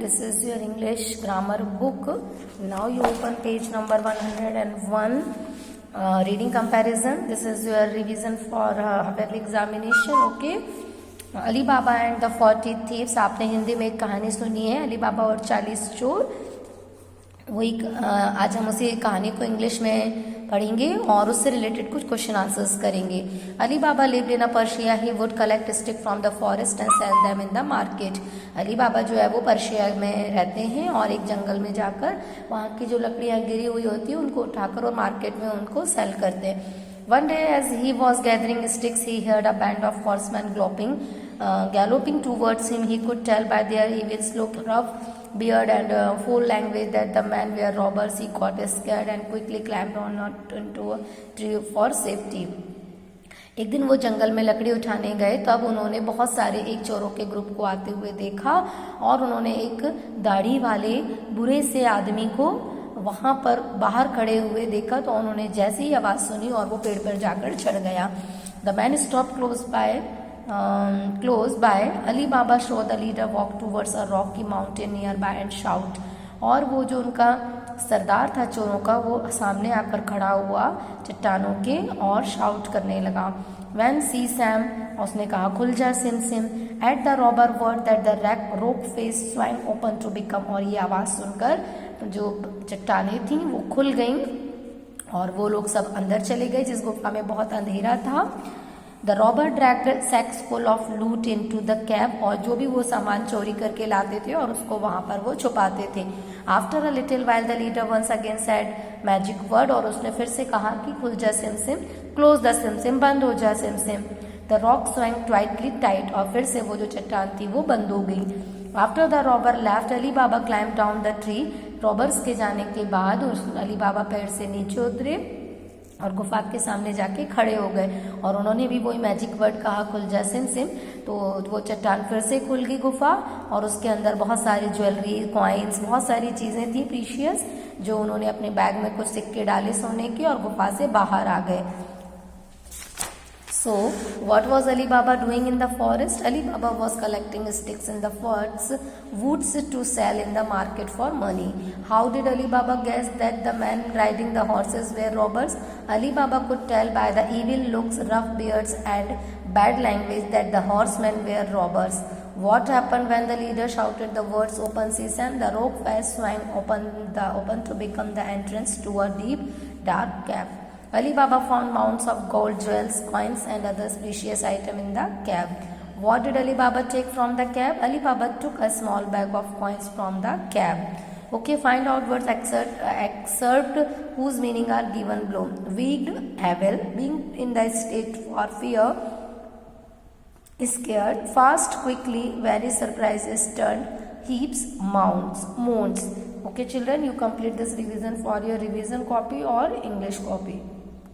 This is your English grammar book. Now you open page number 101, reading comparison. This is your revision for half-yearly examination. Okay. Ali Baba and the 40 thieves. आपने हिंदी में एक कहानी सुनी है, अली बाबा और 40 चोर. वही आज हम उसी कहानी को इंग्लिश में पढ़ेंगे और उससे रिलेटेड कुछ क्वेश्चन आंसर्स करेंगे. Ali Baba lived in a Persia. He would collect stick from the forest and sell them in the market. Ali Baba जो है वो पर्शिया में रहते हैं और एक जंगल में जाकर वहाँ की जो लकड़ियाँ गिरी हुई होती है उनको उठाकर और मार्केट में उनको सेल करते हैं. One day as he was gathering sticks, he heard a band of horsemen galloping towards him. He could tell by their evil look, rough beard and foul language that the men were robbers. He got scared and quickly climbed on into a tree for safety. एक दिन वो जंगल में लकड़ी उठाने गए, तब उन्होंने बहुत सारे एक चोरों के ग्रुप को आते हुए देखा और उन्होंने एक दाढ़ी वाले बुरे से आदमी को वहाँ पर बाहर खड़े हुए देखा. तो उन्होंने जैसे ही आवाज़ सुनी और वो पेड़ पर जाकर चढ़ गया. The man stop close by. Ali Baba show the leader walk towards a Rocky mountain near by and shout. और वो जो उनका सरदार था चोरों का, वो सामने आकर खड़ा हुआ चट्टानों के और शाउट करने लगा. वैन सी सैम, उसने कहा खुल जा सिम सिम. At the robber word that the rock face swung open to become. और ये आवाज़ सुनकर जो चट्टानें थीं वो खुल गईं और वो लोग सब अंदर चले गए जिस गुफा में बहुत अंधेरा था. The robber dragged sacks full of loot into the cave. और जो भी वो सामान चोरी करके लाते थे और उसको वहाँ पर वो छुपाते थे. After a little while the leader once again said magic word. और उसने फिर से कहा कि खुल जा सिम सिम. क्लोज द सिम सिम, बंद हो जा सिम सिम. The rock swang tightly tight. और फिर से वो जो चट्टान थी वो बंद हो गई. After the robber left Ali Baba climb down the tree. Robbers के जाने के बाद अली बाबा पेड़ से नीचे उतरे और गुफा के सामने जाके खड़े हो गए और उन्होंने भी वही मैजिक वर्ड कहा खुल जा सिम सिम. तो वो चट्टान फिर से खुल गई गुफा और उसके अंदर बहुत सारी ज्वेलरी, कॉइन्स, बहुत सारी चीज़ें थी प्रीशियस, जो उन्होंने अपने बैग में कुछ सिक्के डाले सोने के और गुफा से बाहर आ गए. So, what was Ali Baba doing in the forest? Ali Baba was collecting sticks in the woods to sell in the market for money. How did Ali Baba guess that the men riding the horses were robbers? Ali Baba could tell by the evil looks, rough beards and bad language that the horsemen were robbers. What happened when the leader shouted the words open sesame? The rope face swung open to become the entrance to a deep dark cave. Ali Baba found mounds of gold, jewels, coins and other precious items in the cave. What did Ali Baba take from the cave? Ali Baba took a small bag of coins from the cave. Okay, find out words excerpt whose meaning are given below. Weak, evil, being in the state for fear, scared, fast, quickly, very surprised, stunned, heaps, mounds. Okay children, you complete this revision for your revision copy or English copy.